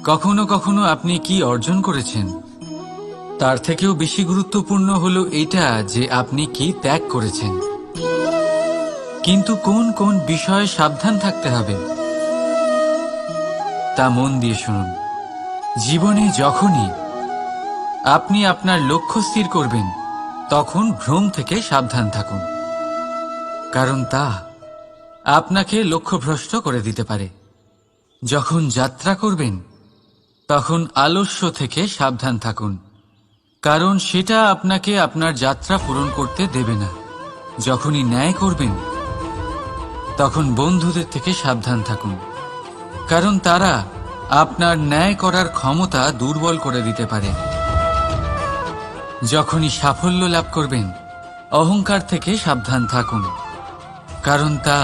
কখনো কখনো আপনি কি অর্জন করেছেন তার থেকেও বেশি গুরুত্বপূর্ণ হলো এটা যে আপনি কি ত্যাগ করেছেন। কিন্তু কোন কোন বিষয়ে সাবধান থাকতে হবে তা মন দিয়ে শুনুন। জীবনে যখনই আপনি আপনার লক্ষ্য স্থির করবেন তখন ভ্রম থেকে সাবধান থাকুন, কারণ তা আপনাকে লক্ষ্যভ্রষ্ট করে দিতে পারে। যখন যাত্রা করবেন তখন আলস্য থেকে সাবধান থাকুন, কারণ সেটা আপনাকে আপনার যাত্রা পূরণ করতে দেবে না। যখনই ন্যায় করবেন তখন বন্ধুদের থেকে সাবধান থাকুন, কারণ তারা আপনার ন্যায় করার ক্ষমতা দুর্বল করে দিতে পারে। যখনই সাফল্য লাভ করবেন অহংকার থেকে সাবধান থাকুন, কারণ তা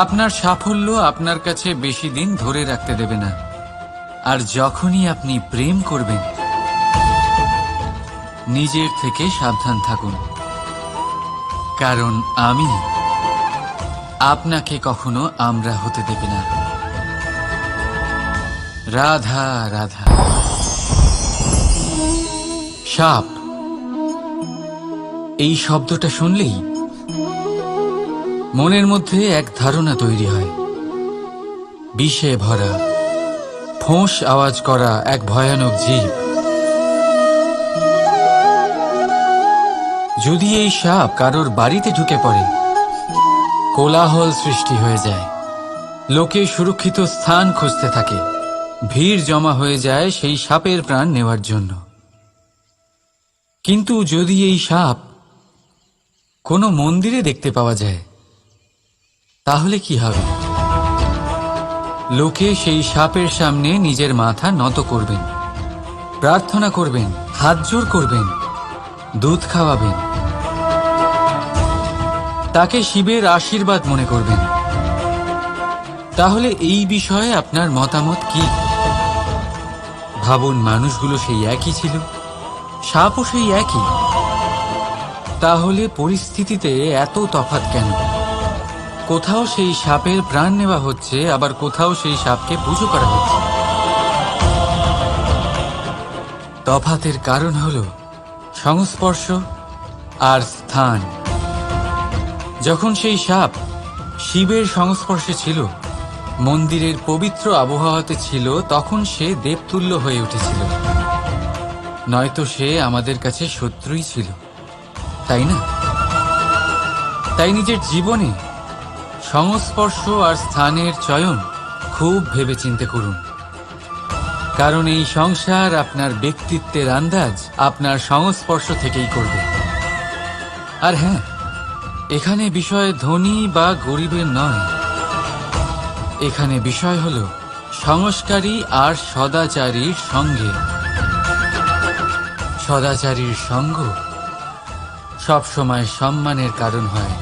আপনার সাফল্য আপনার কাছে বেশি দিন ধরে রাখতে দেবে না। আর যখনই আপনি প্রেম করবেন নিজের থেকে সাবধান থাকুন, কারণ আমি আপনাকে কখনো আমরা হতে দেবে না। রাধা রাধা। সাপ, এই শব্দটা শুনলেই মনের মধ্যে এক ধারণা তৈরি হয়। বিষে ভরা, ফোঁস আওয়াজ করা এক ভয়ানক জীব। যদি এই সাপ কারোর বাড়িতে ঢুকে পড়ে কোলাহল সৃষ্টি হয়ে যায়, লোকে সুরক্ষিত স্থান খুঁজতে থাকে, ভিড় জমা হয়ে যায় সেই সাপের প্রাণ নেওয়ার জন্য। কিন্তু যদি এই সাপ কোনো মন্দিরে দেখতে পাওয়া যায় তাহলে কি হবে? লোকে সেই সাপের সামনে নিজের মাথা নত করবেন, প্রার্থনা করবেন, হাত জোড় করবেন, দুধ খাওয়াবেন, তাকে শিবের আশীর্বাদ মনে করবেন। তাহলে এই বিষয়ে আপনার মতামত কি? ভাবুন, মানুষগুলো সেই একই ছিল, সাপও সেই একই। তাহলে পরিস্থিতিতে এত তফাৎ কেন? কোথাও সেই সাপের প্রাণ নেওয়া হচ্ছে, আবার কোথাও সেই সাপকে পুজো করা হচ্ছে। তফাতের কারণ হল সংস্পর্শ আর স্থান। যখন সেই সাপ শিবের সংস্পর্শে ছিল, মন্দিরের পবিত্র আবহাওয়াতে ছিল, তখন সে দেবতুল্য হয়ে উঠেছিল। নয়তো সে আমাদের কাছে শত্রুই ছিল, তাই না? তাই নিজের জীবনে সংস্পর্শ আর স্থানের চয়ন খুব ভেবেচিন্তে করুন, কারণ এই সংসার আপনার ব্যক্তিত্বের আন্দাজ আপনার সংস্পর্শ থেকেই করবে। আর হ্যাঁ, এখানে বিষয় ধনী বা গরিবের নয়, এখানে বিষয় হল সংস্কারী আর সদাচারীর সঙ্গে। সদাচারীর সঙ্গ সবসময় সম্মানের কারণ হয়।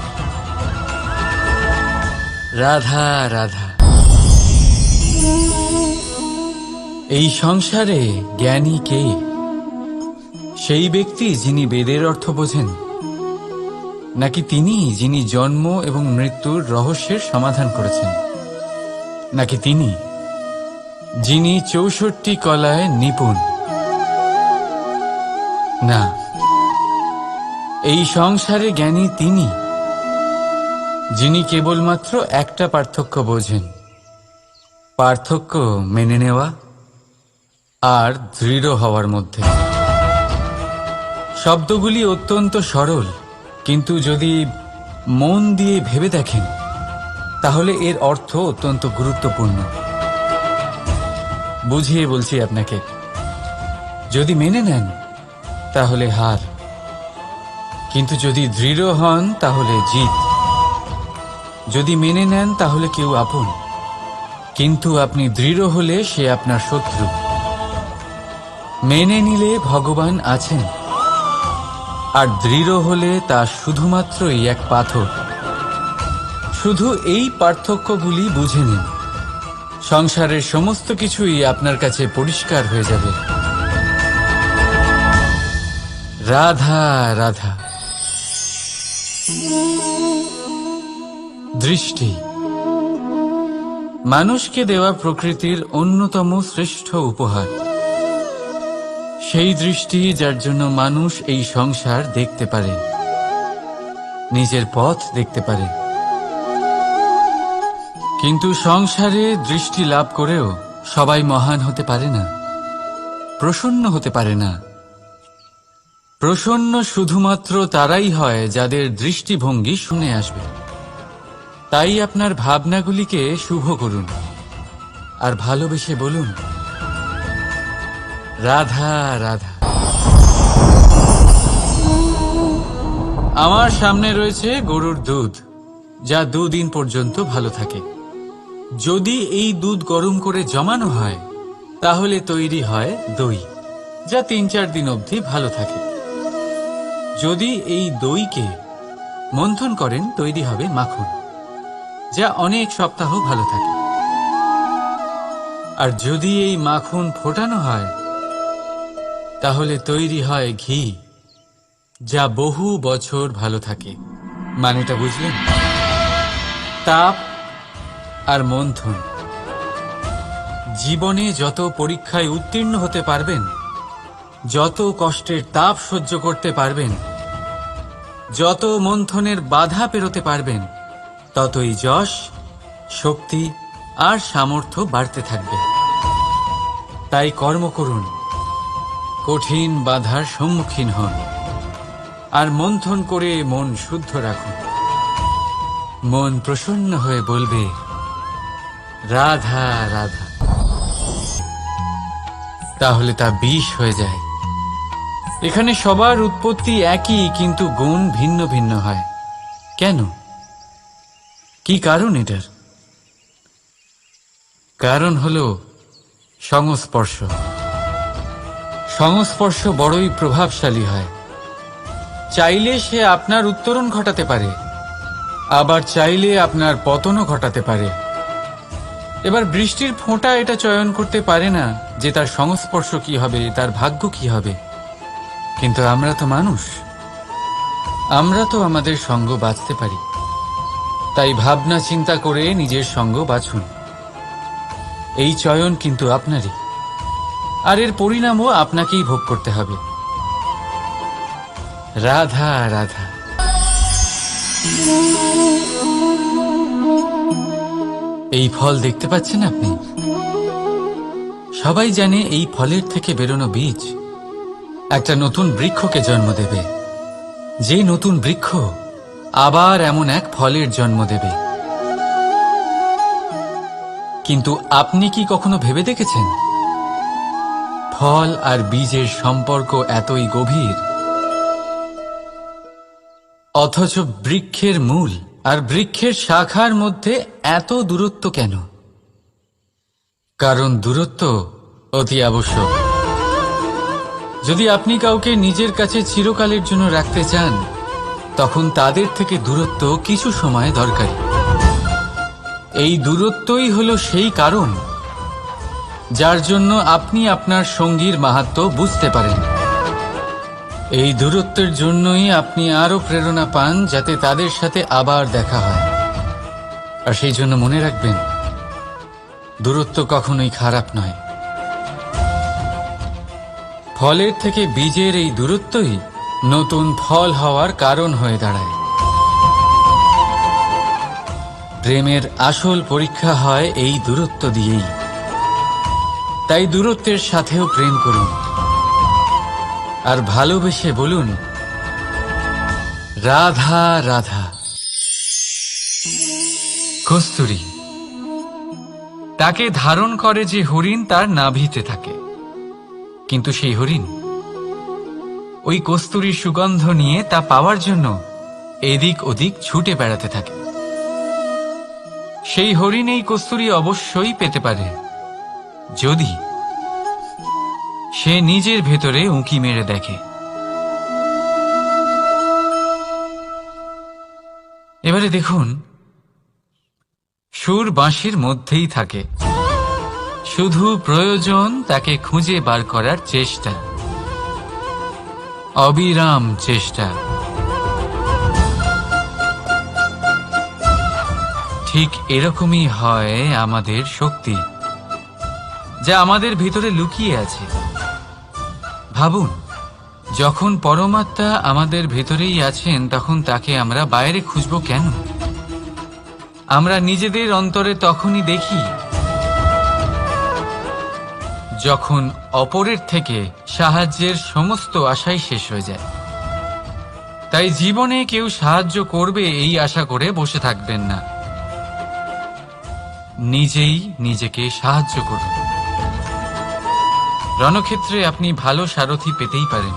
রাধা রাধা। এই সংসারে জ্ঞানী কে? সেই ব্যক্তি যিনি বেদের অর্থ বোঝেন, নাকি তিনি যিনি জন্ম এবং মৃত্যুর রহস্যের সমাধান করেছেন, নাকি তিনি যিনি ৬৪ কলায় নিপুণ? না, এই সংসারে জ্ঞানী তিনি যিনি কেবলমাত্র একটা পার্থক্য বোঝেন, পার্থক্য মেনে নেওয়া আর দৃঢ় হওয়ার মধ্যে। শব্দগুলি অত্যন্ত সরল, কিন্তু যদি মন দিয়ে ভেবে দেখেন তাহলে এর অর্থ অত্যন্ত গুরুত্বপূর্ণ। বুঝিয়ে বলছি আপনাকে, যদি মেনে নেন তাহলে হার, কিন্তু যদি দৃঢ় হন তাহলে জিত। যদি মেনে নেন তাহলে কেউ আপন, কিন্তু আপনি দৃঢ় হলে সে আপনার শত্রু। মেনে নিলে ভগবান আছেন, আর দৃঢ় হলে তা শুধুমাত্রই এক পাথর। শুধু এই পার্থক্যগুলি বুঝে নিন, সংসারের সমস্ত কিছুই আপনার কাছে পরিষ্কার হয়ে যাবে। রাধা রাধা। দৃষ্টি, মানুষকে দেওয়া প্রকৃতির অন্যতম শ্রেষ্ঠ উপহার, সেই দৃষ্টি যার জন্য মানুষ এই সংসার দেখতে পারে, নিজের পথ দেখতে পারে। কিন্তু সংসারে দৃষ্টি লাভ করেও সবাই মহান হতে পারে না, প্রসন্ন হতে পারে না। প্রসন্ন শুধুমাত্র তারাই হয় যাদের দৃষ্টিভঙ্গি শুনে আসবে। তাই আপনার ভাবনাগুলিকে শুভ করুন আর ভালোবেসে বলুন, রাধা রাধা। আমার সামনে রয়েছে গরুর দুধ, যা 2 দিন পর্যন্ত ভালো থাকে। যদি এই দুধ গরম করে জমানো হয় তাহলে তৈরি হয় দই, যা 3-4 দিন অবধি ভালো থাকে। যদি এই দইকে মন্থন করেন তৈরি হবে মাখন, যা অনেক সপ্তাহ ভালো থাকে। আর যদি এই মাখন ফোটানো হয় তাহলে তৈরি হয় ঘি, যা বহু বছর ভালো থাকে। মানেটা বুঝলেন? তাপ আর মন্থন। জীবনে যত পরীক্ষায় উত্তীর্ণ হতে পারবেন, যত কষ্টের তাপ সহ্য করতে পারবেন, যত মন্থনের বাধা পেরোতে পারবেন, ততই যশ, শক্তি আর সামর্থ্য বাড়তে থাকবে। তাই কর্ম করুন, কঠিন বাধার সম্মুখীন হন, আর মন্থন করে মন শুদ্ধ রাখুন। মন প্রসন্ন হয়ে বলবে, রাধা রাধা। তাহলে তা বিষ হয়ে যায়। এখানে সবার উৎপত্তি একই, কিন্তু গুণ ভিন্ন ভিন্ন হয়। কেন? কি কারণ এটার? কারণ হলো সংস্পর্শ। সংস্পর্শ বড়ই প্রভাবশালী হয়। চাইলে সে আপনার উত্তরণ ঘটাতে পারে, আবার চাইলে আপনার পতনও ঘটাতে পারে। এবার বৃষ্টির ফোঁটা এটা চয়ন করতে পারে না যে তার সংস্পর্শ কি হবে, তার ভাগ্য কি হবে। কিন্তু আমরা তো মানুষ, আমরা তো আমাদের সঙ্গ বাঁচতে পারি। তাই ভাবনা চিন্তা করে নিজের সঙ্গ বাছুন। এই চয়ন কিন্তু আপনারই, আর এর পরিণামও আপনাকেই ভোগ করতে হবে। রাধা রাধা। এই ফল দেখতে পাচ্ছেন আপনি? সবাই জানে এই ফলের থেকে বেরোনো বীজ একটা নতুন বৃক্ষকে জন্ম দেবে, যে নতুন বৃক্ষ আবার এমন এক ফলের জন্ম দেবে। কিন্তু আপনি কি কখনো ভেবে দেখেছেন ফল আর বীজের সম্পর্ক এতই গভীর, অথচ বৃক্ষের মূল আর বৃক্ষের শাখার মধ্যে এত দূরত্ব কেন? কারণ দূরত্ব অতি আবশ্যক। যদি আপনি কাউকে নিজের কাছে চিরকালের জন্য রাখতে চান, তখন তাদের থেকে দূরত্ব কিছু সময় দরকারি। এই দূরত্বই হলো সেই কারণ যার জন্য আপনি আপনার সঙ্গীর মাহাত্ম্য বুঝতে পারেন। এই দূরত্বের জন্যই আপনি আরো প্রেরণা পান যাতে তাদের সাথে আবার দেখা হয়। আর সেই জন্য মনে রাখবেন, দূরত্ব কখনোই খারাপ নয়। ফলের থেকে বীজের এই দূরত্বই নতুন ফল হওয়ার কারণ হয়ে দাঁড়ায়। প্রেমের আসল পরীক্ষা হয় এই দূরত্ব দিয়েই। তাই দূরত্বের সাথেও প্রেম করুন, আর ভালোবেসে বলুন, রাধা রাধা। কস্তুরী, তাকে ধারণ করে যে হরিণ তার নাভিতে থাকে, কিন্তু সেই হরিণ ওই কস্তুরীর সুগন্ধ নিয়ে তা পাওয়ার জন্য এদিক ওদিক ছুটে বেড়াতে থাকে। সেই হরিণ এই কস্তুরী অবশ্যই পেতে পারে যদি সে নিজের ভেতরে উঁকি মেরে দেখে। এবারে দেখুন, সুর বাঁশির মধ্যেই থাকে, শুধু প্রয়োজন তাকে খুঁজে বার করার চেষ্টা, অবিরাম চেষ্টা। ঠিক এরকমই হয় আমাদের শক্তি, যা আমাদের ভিতরে লুকিয়ে আছে। ভাবুন, যখন পরমাত্মা আমাদের ভেতরেই আছেন, তখন তাকে আমরা বাইরে খুঁজব কেন? আমরা নিজেদের অন্তরে তখনই দেখি যখন অপরের থেকে সাহায্যের সমস্ত আশাই শেষ হয়ে যায়। তাই জীবনে কেউ সাহায্য করবে এই আশা করে বসে থাকবেন না, নিজেই নিজেকে সাহায্য করুন। রণক্ষেত্রে আপনি ভালো সারথি পেতেই পারেন,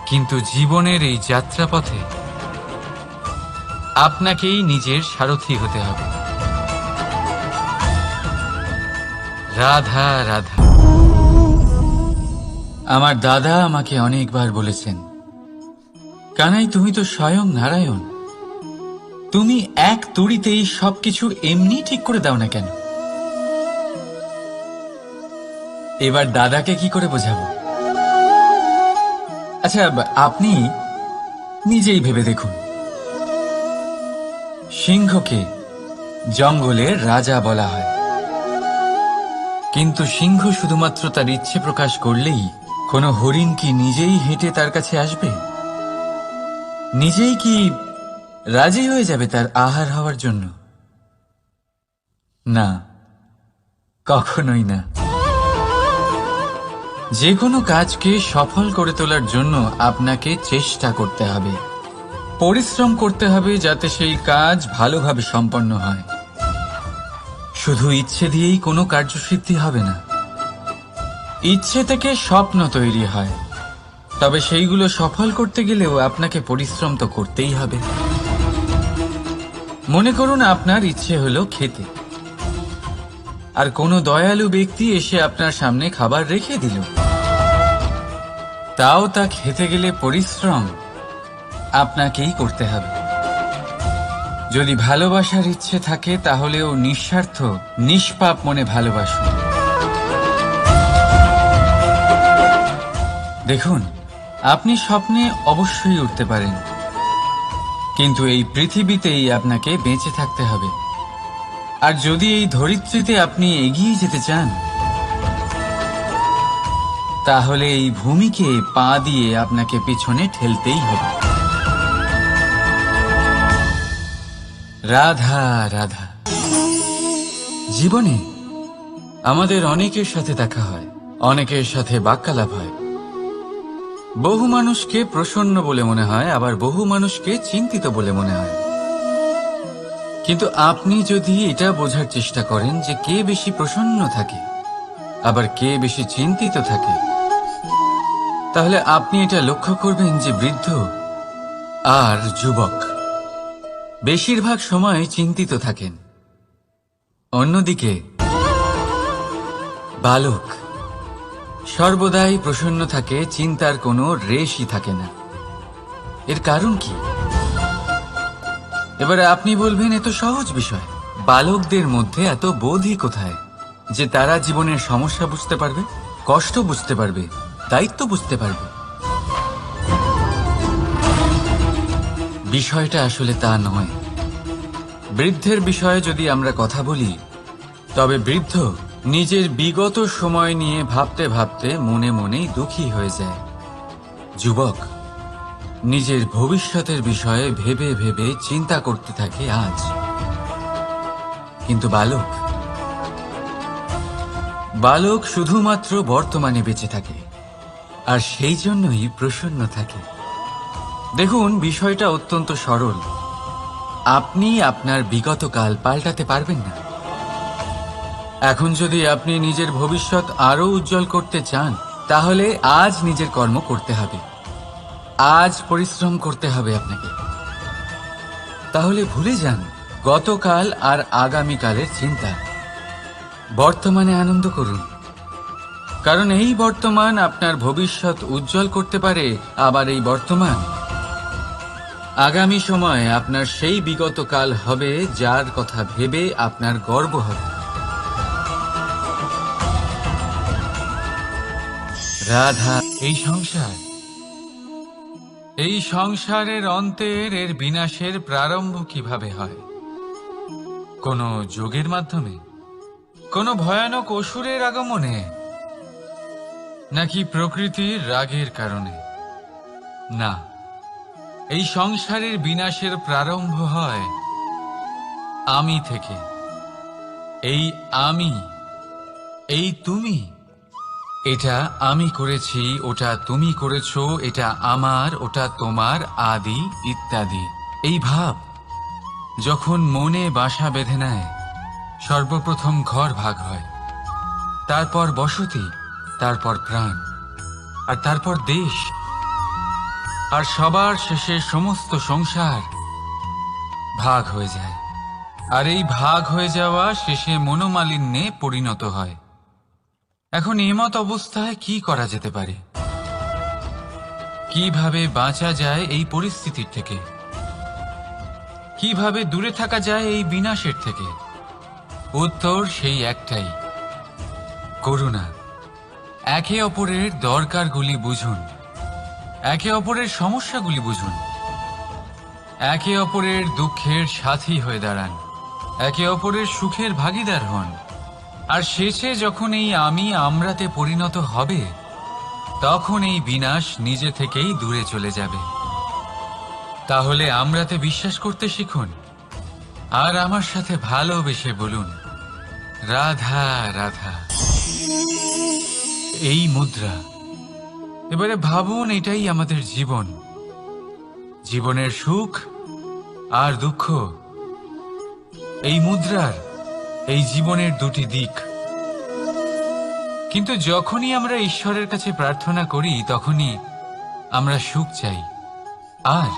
কিন্তু জীবনের এই যাত্রাপথে আপনাকেই নিজের সারথি হতে হবে। রাধা রাধা। আমার দাদা আমাকে অনেকবার বলেছেন, কানাই তুমি তো স্বয়ং নারায়ণ, তুমি এক তুড়িতেই সবকিছু এমনি ঠিক করে দাও না কেন? এবার দাদাকে কি করে বোঝাবো? আচ্ছা, আপনি নিজেই ভেবে দেখুন, সিংহকে জঙ্গলের রাজা বলা হয়, কিন্তু সিংহ শুধুমাত্র তার ইচ্ছে প্রকাশ করলেই কোনো হরিণ কি নিজেই হেঁটে তার কাছে আসবে? নিজেই কি রাজি হয়ে যাবে তার আহার হওয়ার জন্য? না, কখনোই না। যে কোনো কাজকে সফল করে তোলার জন্য আপনাকে চেষ্টা করতে হবে, পরিশ্রম করতে হবে, যাতে সেই কাজ ভালোভাবে সম্পন্ন হয়। শুধু ইচ্ছে দিয়েই কোনো কার্যসিদ্ধি হবে না। ইচ্ছে থেকে স্বপ্ন তৈরি হয়, তবে সেইগুলো সফল করতে গেলেও আপনাকে পরিশ্রম তো করতেই হবে। মনে করুন আপনার ইচ্ছে হলো খেতে, আর কোনো দয়ালু ব্যক্তি এসে আপনার সামনে খাবার রেখে দিল। তাও তা খেতে গেলে পরিশ্রম আপনাকেই করতে হবে। যদি ভালোবাসার ইচ্ছে থাকে, তাহলেও নিঃস্বার্থ নিষ্পাপ মনে ভালোবাসুন। দেখুন, আপনি স্বপ্নে অবশ্যই উঠতে পারেন, কিন্তু এই পৃথিবীতেই আপনাকে বেঁচে থাকতে হবে। আর যদি এই ধরিত্রীতে আপনি এগিয়ে যেতে চান, তাহলে এই ভূমিকে পা দিয়ে আপনাকে পিছনে ঠেলতেই হবে। রাধা রাধা। জীবনে আমাদের অনেকের সাথে দেখা হয়, অনেকের সাথে বাক্যালাপ হয়। বহু মানুষকে প্রসন্ন বলে মনে হয়, আবার বহু মানুষকে চিন্তিত বলে মনে হয়। কিন্তু আপনি যদি এটা বোঝার চেষ্টা করেন যে কে বেশি প্রসন্ন থাকে আবার কে বেশি চিন্তিত থাকে, তাহলে আপনি এটা লক্ষ্য করবেন যে বৃদ্ধ আর যুবক বেশিরভাগ সময় চিন্তিত থাকেন, অন্যদিকে বালক সর্বদাই প্রসন্ন থাকে, চিন্তার কোনো রেশই থাকে না। এর কারণ কি? এবারে আপনি বলবেন, এত সহজ বিষয়, বালকদের মধ্যে এত বোধই কোথায় যে তারা জীবনের সমস্যা বুঝতে পারবে, কষ্ট বুঝতে পারবে, দায়িত্ব বুঝতে পারবে? বিষয়টা আসলে তা নয়। বৃদ্ধের বিষয়ে যদি আমরা কথা বলি, তবে বৃদ্ধ নিজের বিগত সময় নিয়ে ভাবতে ভাবতে মনে মনেই দুঃখী হয়ে যায়। যুবক নিজের ভবিষ্যতের বিষয়ে ভেবে ভেবে চিন্তা করতে থাকে আজ। কিন্তু বালক শুধুমাত্র বর্তমানে বেঁচে থাকে, আর সেই জন্যই প্রসন্ন থাকে। দেখুন, বিষয়টা অত্যন্ত সরল। আপনি আপনার বিগত কাল পাল্টাতে পারবেন না। এখন যদি আপনি নিজের ভবিষ্যৎ আরো উজ্জ্বল করতে চান, তাহলে আজ নিজের কর্ম করতে হবে, আজ পরিশ্রম করতে হবে আপনাকে। তাহলে ভুলে যান গতকাল আর আগামীকালের চিন্তা, বর্তমানে আনন্দ করুন। কারণ এই বর্তমান আপনার ভবিষ্যৎ উজ্জ্বল করতে পারে, আবার এই বর্তমান আগামী সময়ে আপনার সেই বিগত কাল হবে যার কথা ভেবে আপনার গর্ব হবে। রাধা। এই সংসারের অন্তের এর বিনাশের প্রারম্ভ কিভাবে হয়? কোনো যোগের মাধ্যমে, কোনো ভয়ানক অসুরের আগমনে, নাকি প্রকৃতির রাগের কারণে? না, এই সংসারের বিনাশের প্রারম্ভ হয় আমি থেকে। এই আমি, এই তুমি, এটা আমি করেছি, ওটা তুমি করেছো, এটা আমার, ওটা তোমার, আদি ইত্যাদি। এই ভাব যখন মনে বাসা বেঁধে নেয়, সর্বপ্রথম ঘর ভাগ হয়, তারপর বসতি, তারপর প্রাণ, আর তারপর দেশ, আর সবার শেষে সমস্ত সংসার ভাগ হয়ে যায়। আর এই ভাগ হয়ে যাওয়া শেষে মনোমালিন্যে পরিণত হয়। এখন এমত অবস্থায় কি করা যেতে পারে? কিভাবে বাঁচা যায় এই পরিস্থিতির থেকে? কিভাবে দূরে থাকা যায় এই বিনাশের থেকে? উত্তর সেই একটাই, করুণা। একে অপরের দরকারগুলি বুঝুন, একে অপরের সমস্যাগুলি বুঝুন, একে অপরের দুঃখের সাথী হয়ে দাঁড়ান, একে অপরের সুখের ভাগীদার হন। আর শেষে যখন এই আমি আমরাতে পরিণত হবে, তখন এই বিনাশ নিজে থেকেই দূরে চলে যাবে। তাহলে আমরাতে বিশ্বাস করতে শিখুন, আর আমার সাথে ভালোবেসে বলুন, রাধা রাধা। এই মুদ্রা। এবারে ভাবুন, এটাই আমাদের জীবন, জীবনের সুখ আর দুঃখ। এই মুদ্রার, এই জীবনের দুটি দিক। কিন্তু যখনই আমরা ঈশ্বরের কাছে প্রার্থনা করি, তখনই আমরা সুখ চাই, আর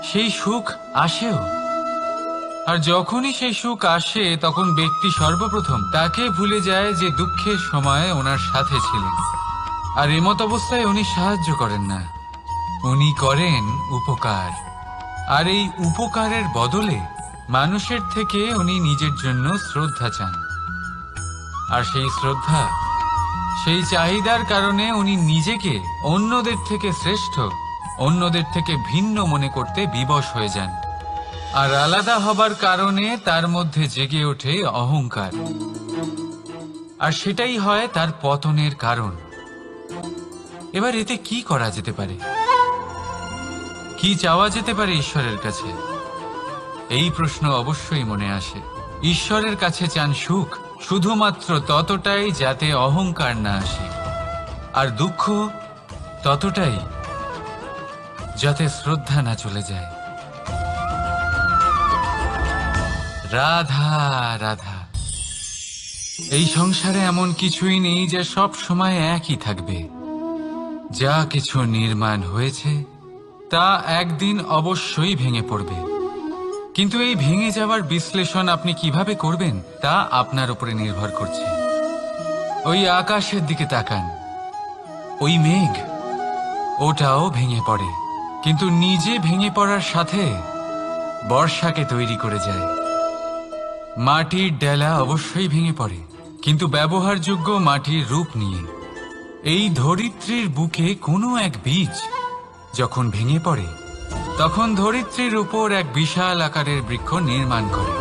সেই সুখ আসেও। আর যখনই সেই সুখ আসে, তখন ব্যক্তি সর্বপ্রথম তাকে ভুলে যায় যে দুঃখের সময় ওনার সাথে ছিলেন। আর এমত অবস্থায় উনি সাহায্য করেন না, উনি করেন উপকার। আর এই উপকারের বদলে মানুষের থেকে উনি নিজের জন্য শ্রদ্ধা চান। আর সেই শ্রদ্ধা, সেই চাহিদার কারণে উনি নিজেকে অন্যদের থেকে শ্রেষ্ঠ, অন্যদের থেকে ভিন্ন মনে করতে বিবশ হয়ে যান। আর আলাদা হবার কারণে তার মধ্যে জেগে ওঠে অহংকার, আর সেটাই হয় তার পতনের কারণ। এবার এতে কি করা যেতে পারে? কি চাওয়া যেতে পারে ঈশ্বরের কাছে? এই প্রশ্ন অবশ্যই মনে আসে। ঈশ্বরের কাছে চান সুখ, শুধুমাত্র ততটাই যাতে অহংকার না আসে, আর দুঃখ ততটাই যাতে শ্রদ্ধা না চলে যায়। রাধা রাধা। এই সংসারে এমন কিছুই নেই যে সব সময় একই থাকবে। যা কিছু নির্মাণ হয়েছে তা একদিন অবশ্যই ভেঙে পড়বে। কিন্তু এই ভেঙে যাওয়ার বিশ্লেষণ আপনি কিভাবে করবেন তা আপনার উপরে নির্ভর করছে। ওই আকাশের দিকে তাকান, ওই মেঘ, ওটাও ভেঙে পড়ে, কিন্তু নিজে ভেঙে পড়ার সাথে বর্ষাকে তৈরি করে যায়। মাটির ডেলা অবশ্যই ভেঙে পড়ে, কিন্তু ব্যবহারযোগ্য মাটির রূপ নিয়ে। এই ধরিত্রীর বুকে কোনো এক বীজ যখন ভেঙে পড়ে, তখন ধরিত্রীর উপর এক বিশাল আকারের বৃক্ষ নির্মাণ করে।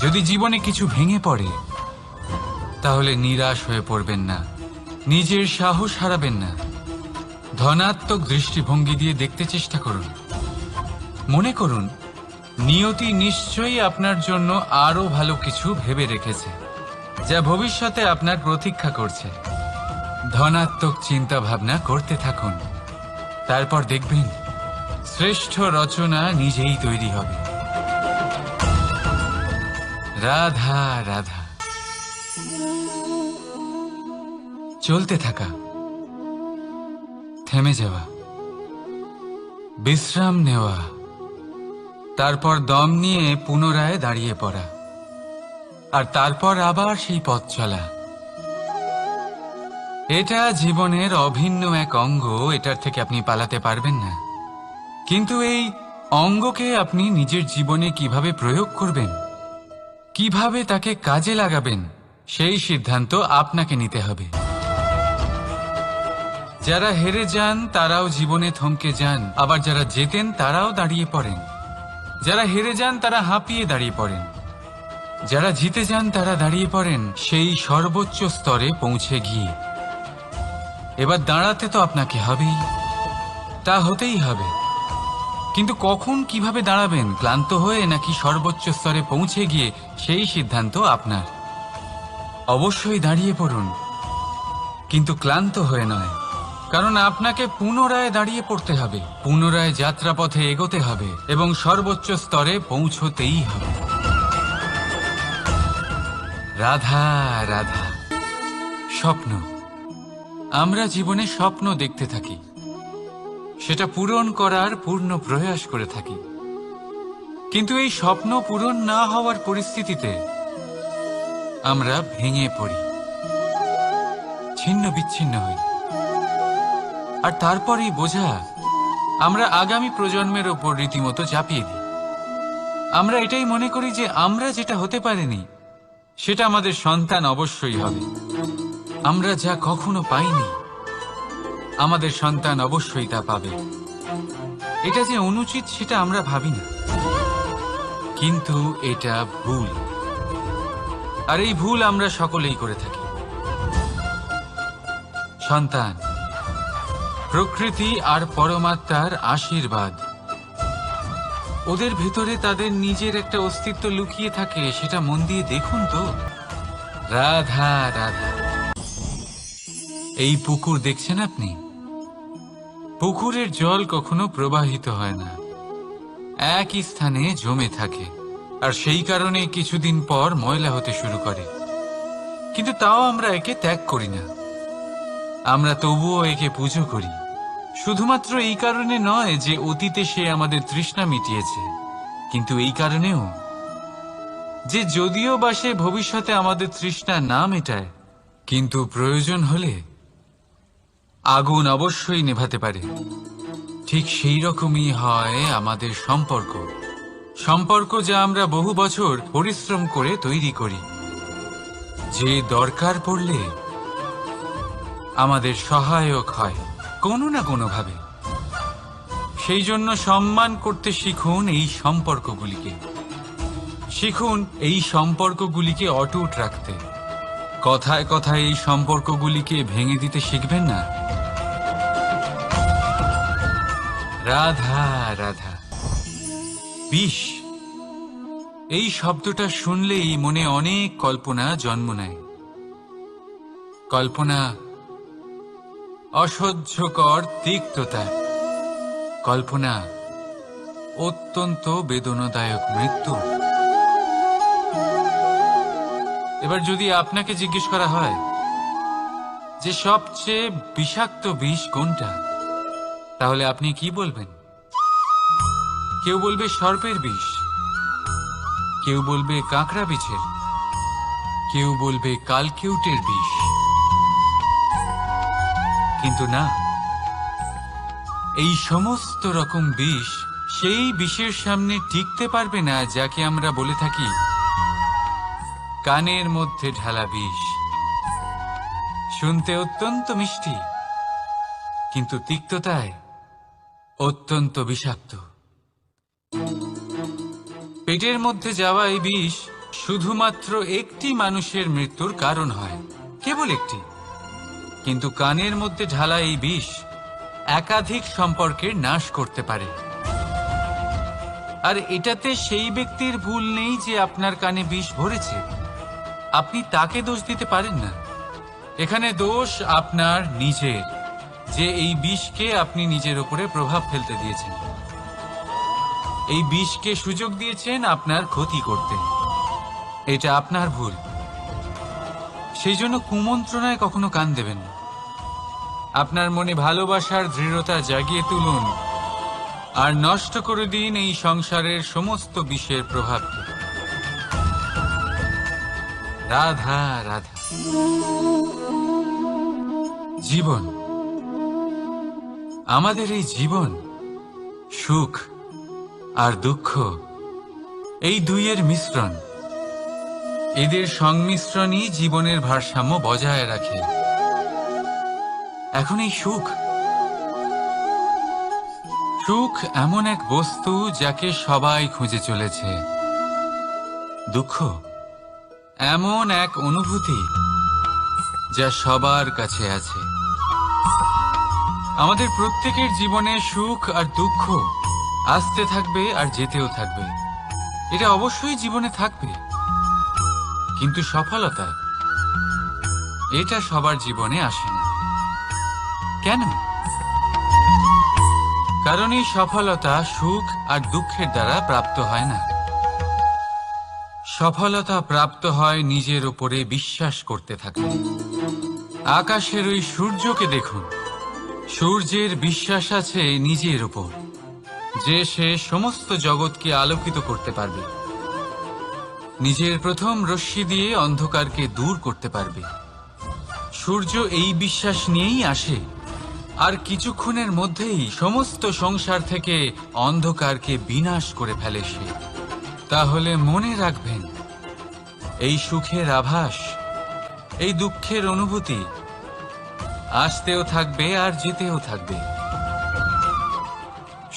যদি জীবনে কিছু ভেঙে পড়ে, তাহলে নিরাশ হয়ে পড়বেন না, নিজের সাহস হারাবেন না। ধনাত্মক দৃষ্টিভঙ্গি দিয়ে দেখতে চেষ্টা করুন। মনে করুন, নিয়তি নিশ্চয়ই আপনার জন্য আরো ভালো কিছু ভেবে রেখেছে, যা ভবিষ্যতে আপনার প্রতীক্ষা করছে। ধনাত্মক চিন্তা ভাবনা করতে থাকুন, তারপর দেখবেন শ্রেষ্ঠ রচনা নিজেই তৈরি হবে। রাধা রাধা। চলতে থাকা, থেমে যাওয়া, বিশ্রাম নেওয়া, তারপর দম নিয়ে পুনরায় দাঁড়িয়ে পড়া, আর তারপর আবার সেই পথ চলা। এটা জীবনের অভিন্ন এক অঙ্গ, এটার থেকে আপনি পালাতে পারবেন না। কিন্তু এই অঙ্গকে আপনি নিজের জীবনে কিভাবে প্রয়োগ করবেন, কিভাবে তাকে কাজে লাগাবেন, সেই সিদ্ধান্ত আপনাকে নিতে হবে। যারা হেরে যান তারাও জীবনে থমকে যান, আবার যারা জেতেন তারাও দাঁড়িয়ে পড়েন। যারা হেরে যান তারা হাঁপিয়ে দাঁড়িয়ে পড়েন, যারা জিতে যান তারা দাঁড়িয়ে পড়েন সেই সর্বোচ্চ স্তরে পৌঁছে গিয়ে। এবার দাঁড়াতে তো আপনাকে হবেই, তা হতেই হবে। কিন্তু কখন কিভাবে দাঁড়াবেন, ক্লান্ত হয়ে নাকি সর্বোচ্চ স্তরে পৌঁছে গিয়ে, সেই সিদ্ধান্ত আপনার। অবশ্যই দাঁড়িয়ে পড়ুন, কিন্তু ক্লান্ত হয়ে নয়, কারণ আপনাকে পুনরায় দাঁড়িয়ে পড়তে হবে, পুনরায় যাত্রাপথে এগোতে হবে এবং সর্বোচ্চ স্তরে পৌঁছতেই হবে। রাধা রাধা। স্বপ্ন, আমরা জীবনে স্বপ্ন দেখতে থাকি, সেটা পূরণ করার পূর্ণ প্রয়াস করে থাকি। কিন্তু এই স্বপ্ন পূরণ না হওয়ার পরিস্থিতিতে আমরা ভেঙে পড়ি, ছিন্ন বিচ্ছিন্ন হই। আর তারপরেই বোঝা আমরা আগামী প্রজন্মের ওপর রীতিমতো চাপিয়ে দিই। আমরা এটাই মনে করি যে আমরা যেটা হতে পারিনি সেটা আমাদের সন্তান অবশ্যই হবে। আমরা যা কখনো পাইনি আমাদের সন্তান অবশ্যই তা পাবে। এটা যে অনুচিত সেটা আমরা ভাবি না, কিন্তু এটা ভুল। আর এই ভুল আমরা সকলেই করে থাকি। সন্তান প্রকৃতি আর পরমাত্মার আশীর্বাদ। ওদের ভেতরে তাদের নিজের একটা অস্তিত্ব লুকিয়ে থাকে, সেটা মন দিয়ে দেখুন তো। রাধা রাধা। এই পুকুর দেখছেন আপনি? পুকুরের জল কখনো প্রবাহিত হয় না, একই স্থানে জমে থাকে, আর সেই কারণে কিছুদিন পর ময়লা হতে শুরু করে। কিন্তু তাও আমরা একে ত্যাগ করি না, আমরা তবুও একে পুজো করি। শুধুমাত্র এই কারণে নয় যে অতীতে সে আমাদের তৃষ্ণা মিটিয়েছে, কিন্তু এই কারণেও যে যদিও বা সে ভবিষ্যতে আমাদের তৃষ্ণা না মেটায়, কিন্তু প্রয়োজন হলে আগুন অবশ্যই নেভাতে পারে। ঠিক সেই রকমই হয় আমাদের সম্পর্ক, সম্পর্ক যা আমরা বহু বছর পরিশ্রম করে তৈরি করি, যে দরকার পড়লে আমাদের সহায়ক হয় কোনো না কোনোভাবে। সেই জন্য সম্মান করতে শিখুন এই সম্পর্কগুলিকে, শিখুন এই সম্পর্কগুলিকে অটুট রাখতে। কথায় কথায় এই সম্পর্কগুলিকে ভেঙে দিতে শিখবেন না। রাধা রাধা। বিষ, এই শব্দটা শুনলেই মনে অনেক কল্পনা জন্ম নেয়। কল্পনা অসহ্যকর তিক্ততা, কল্পনা অত্যন্ত বেদনাদায়ক মৃত্যু। এবার যদি আপনাকে জিজ্ঞেস করা হয় যে সবচেয়ে বিষাক্ত বিষ কোনটা, তাহলে আপনি কি বলবেন? কেউ বলবে সর্পের বিষ, কেউ বলবে কাঁকড়া বিছের, কেউ বলবে কালকেউটের বিষ। কিন্তু না, এই সমস্ত রকম বিষ সেই বিষের সামনে টিকতে পারবে না যাকে আমরা বলে থাকি কানের মধ্যে ঢালা বিষ। শুনতে অত্যন্ত মিষ্টি, কিন্তু তিক্ততায় অত্যন্ত বিষাক্ত। পেটের মধ্যে যাওয়া এই বিষ শুধুমাত্র একটি মানুষের মৃত্যুর কারণ হয়, কেবল একটি। কিন্তু কানের মধ্যে ঢালা এই বিষ একাধিক সম্পর্কের নাশ করতে পারে। আর এটাতে সেই ব্যক্তির ভুল নেই যে আপনার কানে বিষ ভরেছে, আপনি তাকে দোষ দিতে পারেন না। এখানে দোষ আপনার নিজের, যে এই বিষকে আপনি নিজের উপরে প্রভাব ফেলতে দিয়েছেন, এই বিষকে সুযোগ দিয়েছেন আপনার ক্ষতি করতে। এটা আপনার ভুল। সেই জন্য কুমন্ত্রণায় কখনো কান দেবেন না। আপনার মনে ভালোবাসার দৃঢ়তা জাগিয়ে তুলুন আর নষ্ট করে দিন এই সংসারের সমস্ত বিষের প্রভাবকে। রাধা রাধা। জীবন, আমাদের এই জীবন সুখ আর দুঃখ, এই দুইয়ের মিশ্রণ। এদের সংমিশ্রণই জীবনের ভারসাম্য বজায় রাখে। এখন এই সুখ, সুখ এমন এক বস্তু যাকে সবাই খুঁজে চলেছে। দুঃখ এমন এক অনুভূতি যা সবার কাছে আছে। আমাদের প্রত্যেকের জীবনে সুখ আর দুঃখ আসতে থাকবে আর যেতেও থাকবে। এটা অবশ্যই জীবনে থাকবে, কিন্তু সফলতা এটা সবার জীবনে আসে না। কেন? কারণ এই সফলতা সুখ আর দুঃখের দ্বারা প্রাপ্ত হয় না। সফলতা প্রাপ্ত হয় নিজের উপরে বিশ্বাস করতে থাকলে। আকাশের ওই সূর্যকে দেখুন, সূর্যের বিশ্বাস আছে নিজের উপর যে সে সমস্ত জগৎকে আলোকিত করতে পারবে, নিজের প্রথম রশ্মি দিয়ে অন্ধকারকে দূর করতে পারবে। সূর্য এই বিশ্বাস নিয়েই আসে, আর কিছুক্ষণের মধ্যেই সমস্ত সংসার থেকে অন্ধকারকে বিনাশ করে ফেলে সে। তাহলে মনে রাখবেন, এই সুখের আভাস, এই দুঃখের অনুভূতি আসতেও থাকবে আর যেতেও থাকবে।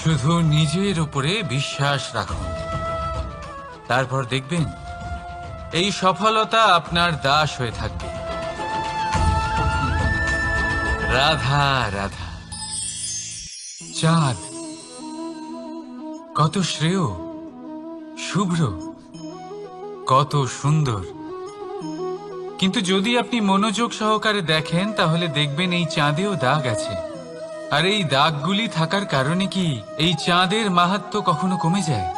শুধু নিজের উপরে বিশ্বাস রাখুন, তারপর দেখবেন এই সফলতা আপনার দাস হয়ে থাকবে। রাধা রাধা। চাঁদ কত শ্রেয়, শুভ্র, কত সুন্দর, কিন্তু যদি আপনি মনোযোগ সহকারে দেখেন তাহলে দেখবেন এই চাঁদেও দাগ আছে। আর এই দাগগুলি থাকার কারণে কি এই চাঁদের মাহাত্ম্য কখনো কমে যায়?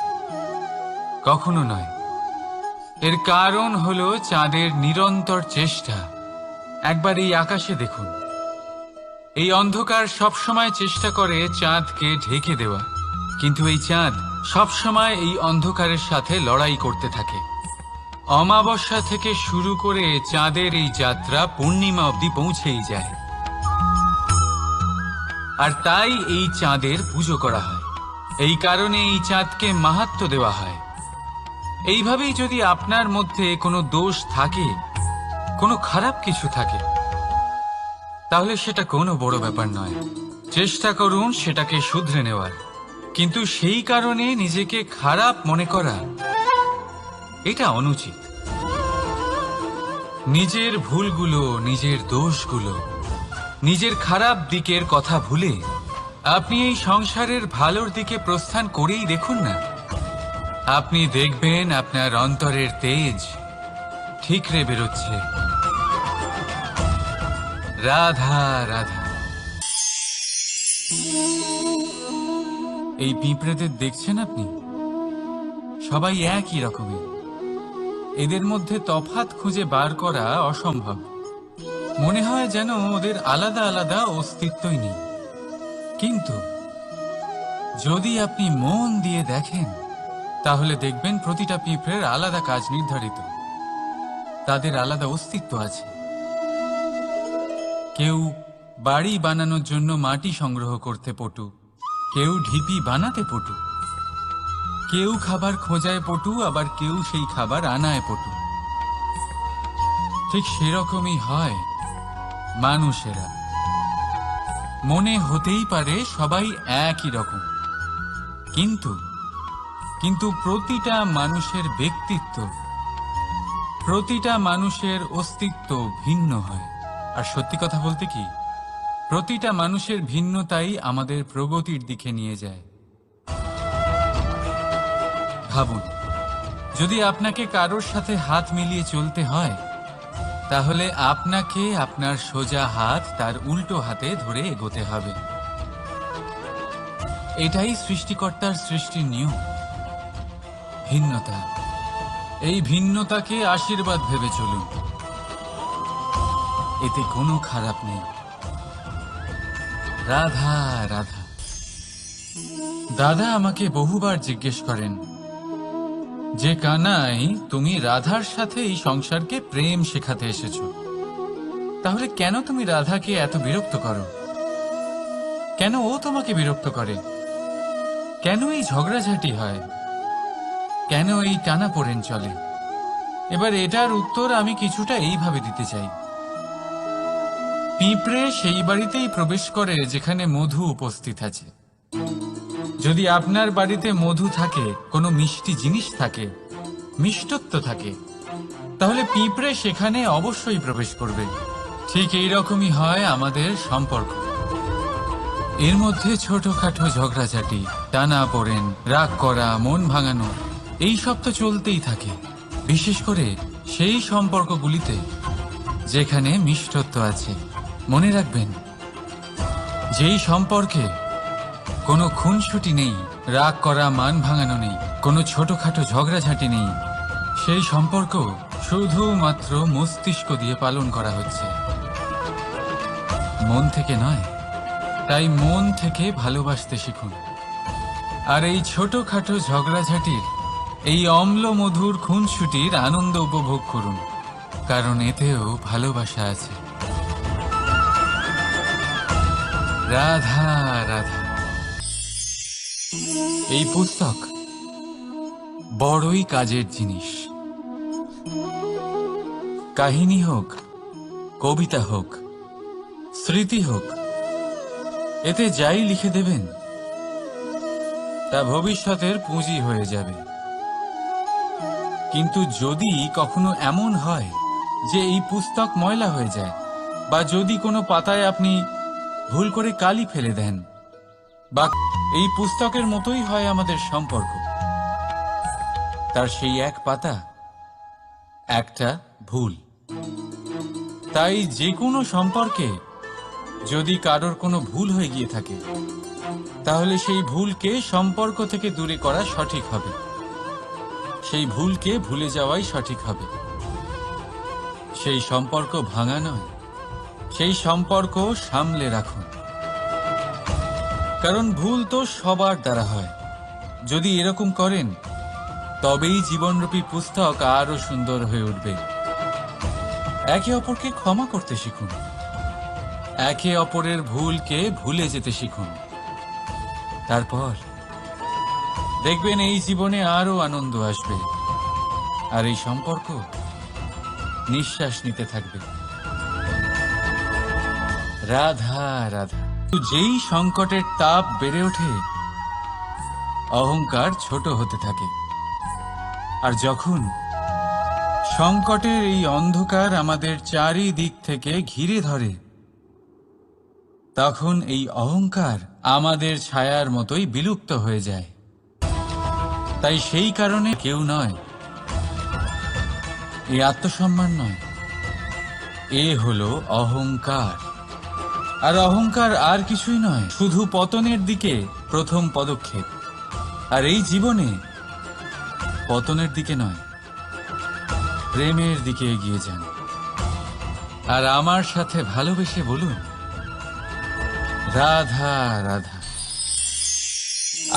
কখনো নয়। এর কারণ হলো চাঁদের নিরন্তর চেষ্টা। একবার এই আকাশে দেখুন, এই অন্ধকার সবসময় চেষ্টা করে চাঁদকে ঢেকে দেওয়া, কিন্তু এই চাঁদ সবসময় এই অন্ধকারের সাথে লড়াই করতে থাকে। অমাবস্যা থেকে শুরু করে চাঁদের এই যাত্রা পূর্ণিমা অবধি পৌঁছেই যায়। আর তাই এই চাঁদের পুজো করা হয়, এই কারণে এই চাঁদকে মাহাত্ম্য দেওয়া হয়। এইভাবেই যদি আপনার মধ্যে কোনো দোষ থাকে, কোনো খারাপ কিছু থাকে, তাহলে সেটা কোনো বড় ব্যাপার নয়। চেষ্টা করুন সেটাকে শুধরে নেওয়ার, কিন্তু সেই কারণে নিজেকে খারাপ মনে করা এটা অনুচিত। নিজের ভুলগুলো, নিজের দোষগুলো, নিজের খারাপ দিকের কথা ভুলে আপনি এই সংসারের ভালোর দিকে প্রস্থান করেই দেখুন না। আপনি দেখবেন আপনার অন্তরের তেজ ঠিকরে বেরোচ্ছে। রাধা রাধা। এই পিঁপড়েদের দেখছেন আপনি? সবাই একই রকমের। এদের মধ্যে তফাৎ খুঁজে বার করা অসম্ভব। মনে হয় যেন ওদের আলাদা আলাদা অস্তিত্বই নেই। কিন্তু যদি আপনি মন দিয়ে দেখেন তাহলে দেখবেন প্রতিটা পিঁপড়ের আলাদা কাজ নির্ধারিত, তাদের আলাদা অস্তিত্ব আছে। কেউ বাড়ি বানানোর জন্য মাটি সংগ্রহ করতে পটু, কেউ ঢিপি বানাতে পটু, কেউ খাবার খোঁজায় পটু, আবার কেউ সেই খাবার আনায় পটু। ঠিক সেরকমই হয় মানুষেরা। মনে হতেই পারে সবাই একই রকম, কিন্তু প্রতিটা মানুষের ব্যক্তিত্ব, প্রতিটা মানুষের অস্তিত্ব ভিন্ন হয়। আর সত্যি কথা বলতে কি, প্রতিটা মানুষের ভিন্নতাই আমাদের প্রগতির দিকে নিয়ে যায়। ভাবুন, যদি আপনাকে কারোর সাথে হাত মিলিয়ে চলতে হয়, তাহলে আপনাকে আপনার সোজা হাত তার উল্টো হাতে ধরে এগোতে হবে। এটাই সৃষ্টিকর্তার সৃষ্টির নিয়ম। ভিন্নতা, এই ভিন্নতাকে আশীর্বাদ ভেবে চলুন, এতে কোনো খারাপ নেই। রাধা রাধা। দাদা আমাকে বহুবার জিজ্ঞেস করেন যে কানাই, তুমি রাধার সাথে এই সংসারকে প্রেম শেখাতে এসেছো, তাহলে কেন তুমি রাধাকে এত বিরক্ত করো? কেন ও তোমাকে বিরক্ত করে? কেন এই ঝগড়াঝাটি হয়? কেন এই টানাপোড়েন চলে? এবার এটার উত্তর আমি কিছুটা এইভাবে দিতে চাই। পিঁপড়ে সেই বাড়িতেই প্রবেশ করে যেখানে মধু উপস্থিত আছে। যদি আপনার বাড়িতে মধু থাকে, কোনো মিষ্টি জিনিস থাকে, মিষ্টত্ব থাকে, তাহলে পিঁপড়ে সেখানে অবশ্যই প্রবেশ করবে। ঠিক এই রকমই হয় আমাদের সম্পর্ক। এর মধ্যে ছোটখাটো ঝগড়াঝাটি, টানা পড়েন, রাগ করা, মন ভাঙানো, এই সব তো চলতেই থাকে। বিশেষ করে সেই সম্পর্কগুলিতে যেখানে মিষ্টত্ব আছে। মনে রাখবেন, যেই সম্পর্কে কোনো খুনসুটি নেই, রাগ করা, মান ভাঙানো নেই, কোনো ছোটখাটো ঝগড়াঝাটি নেই, সেই সম্পর্ক শুধুমাত্র মস্তিষ্ক দিয়ে পালন করা হচ্ছে, মন থেকে নয়। তাই মন থেকে ভালোবাসতে শিখুন। আর এই ছোটখাটো ঝগড়াঝাটির, এই অম্ল মধুর খুনসুটির আনন্দ উপভোগ করুন, কারণ এতেও ভালোবাসা আছে। রাধা রাধা। এই পুস্তক বড়ই কাজের জিনিস। কাহিনী হোক, কবিতা হোক, স্মৃতি হোক, এতে যাই লিখে দেবেন তা ভবিষ্যতের পুঁজি হয়ে যাবে। কিন্তু যদি কখনো এমন হয় যে এই পুস্তক ময়লা হয়ে যায়, বা যদি কোনো পাতায় আপনি ভুল করে কালি ফেলে দেন, বা এই পুস্তকের মতোই হয় আমাদের সম্পর্ক, তার সেই এক পাতা একটা ভুল। তাই যে কোনো সম্পর্কে যদি কারোর কোনো ভুল হয়ে গিয়ে থাকে, তাহলে সেই ভুলকে সম্পর্ক থেকে দূরে করা সঠিক হবে, সেই ভুলকে ভুলে যাওয়াই সঠিক হবে। সেই সম্পর্ক ভাঙা নয়, সেই সম্পর্ক সামলে রাখুন। কারণ ভুল তো সবার দ্বারা হয়। যদি এরকম করেন, তবেই জীবনরূপী পুস্তক আরো সুন্দর হয়ে উঠবে। একে অপরকে ক্ষমা করতে শিখুন, একে অপরের ভুলকে ভুলে যেতে শিখুন। তারপর দেখবেন এই জীবনে আরো আনন্দ আসবে, আর এই সম্পর্ক নিঃশ্বাস নিতে থাকবে। রাধা রাধা। যেই সংকটের তাপ বেড়ে ওঠে, অহংকার ছোট হতে থাকে। আর যখন সংকটের এই অন্ধকার আমাদের চারিদিক থেকে ঘিরে ধরে, তখন এই অহংকার আমাদের ছায়ার মতোই বিলুপ্ত হয়ে যায়। তাই সেই কারণে কেউ নয়, এই আত্মসম্মান নয়, এ হলো অহংকার। আর অহংকার আর কিছুই নয়, শুধু পতনের দিকে প্রথম পদক্ষেপ। আর এই জীবনে পতনের দিকে নয়, প্রেমের দিকে এগিয়ে যান। আর আমার সাথে ভালোবেসে বলুন, রাধা রাধা।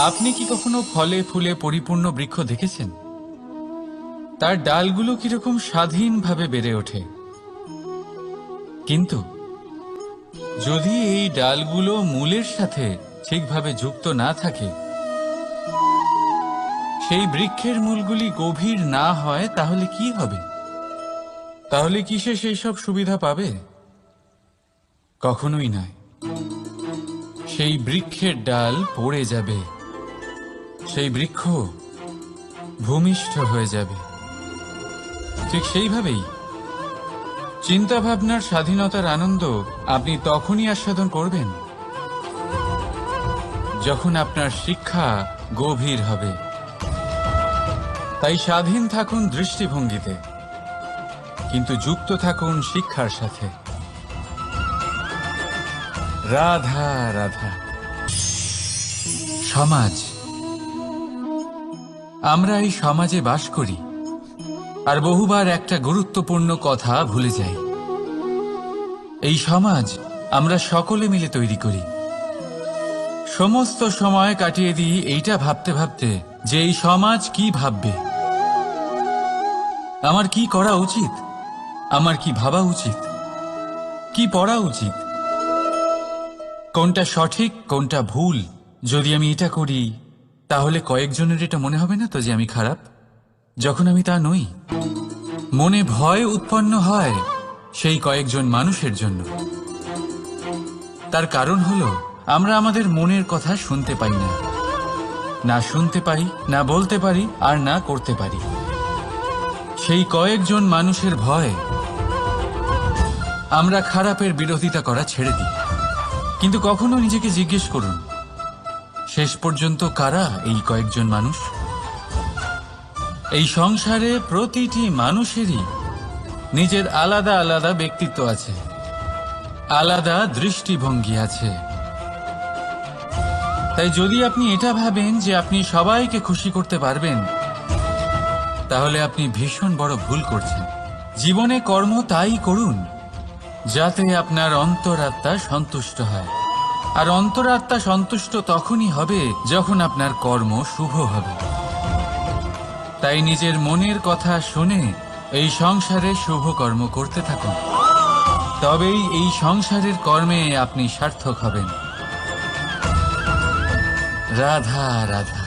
আপনি কি কখনো ফলে ফুলে পরিপূর্ণ বৃক্ষ দেখেছেন? তার ডালগুলো কিরকম স্বাধীনভাবে বেড়ে ওঠে। কিন্তু যদি এই ডালগুলো মূলের সাথে ঠিকভাবে যুক্ত না থাকে, সেই বৃক্ষের মূলগুলি গভীর না হয়, তাহলে কি হবে? তাহলে কি সে সেই সব সুবিধা পাবে? কখনোই নয়। সেই বৃক্ষের ডাল পড়ে যাবে, সেই বৃক্ষ ভূমিষ্ঠ হয়ে যাবে। ঠিক সেইভাবেই চিন্তা ভাবনার স্বাধীনতার আনন্দ আপনি তখনই আস্বাদন করবেন, যখন আপনার শিক্ষা গভীর হবে। তাই স্বাধীন থাকুন দৃষ্টিভঙ্গিতে, কিন্তু যুক্ত থাকুন শিক্ষার সাথে। রাধা রাধা। সমাজ। আমরা এই সমাজে বাস করি, আর বহুবার একটা গুরুত্বপূর্ণ কথা ভুলে যাই। এই সমাজ আমরা সকলে মিলে তৈরি করি। সমস্ত সময় কাটিয়ে দিই এইটা ভাবতে ভাবতে যে এই সমাজ কি ভাববে, আমার কি করা উচিত, আমার কি ভাবা উচিত, কি পড়া উচিত, কোনটা সঠিক কোনটা ভুল। যদি আমি এটা করি, তাহলে কয়েকজনের এটা মনে হবে না তো যে আমি খারাপ, যখন আমি তা নই। মনে ভয় উৎপন্ন হয় সেই কয়েকজন মানুষের জন্য। তার কারণ হলো আমরা আমাদের মনের কথা শুনতে পাই না। না শুনতে পারি, না বলতে পারি, আর না করতে পারি। সেই কয়েকজন মানুষের ভয়ে আমরা খারাপের বিরোধিতা করা ছেড়ে দিই। কিন্তু কখনো নিজেকে জিজ্ঞেস করুন, শেষ পর্যন্ত কারা এই কয়েকজন মানুষ? এই সংসারে প্রতিটি মানুষেরই নিজের আলাদা আলাদা ব্যক্তিত্ব আছে, আলাদা দৃষ্টিভঙ্গি আছে। তাই যদি আপনি এটা ভাবেন যে আপনি সবাইকে খুশি করতে পারবেন, তাহলে আপনি ভীষণ বড় ভুল করছেন। জীবনে কর্ম তাই করুন যাতে আপনার অন্তরাত্মা সন্তুষ্ট হয়, আর অন্তরাত্মা সন্তুষ্ট তখনই হবে যখন আপনার কর্ম শুভ হবে। তাই নিজের মনের কথা শুনে এই সংসারে শুভ কর্ম করতে থাকুন, তবেই এই সংসারের কর্মে আপনি সার্থক হবেন। রাধা রাধা।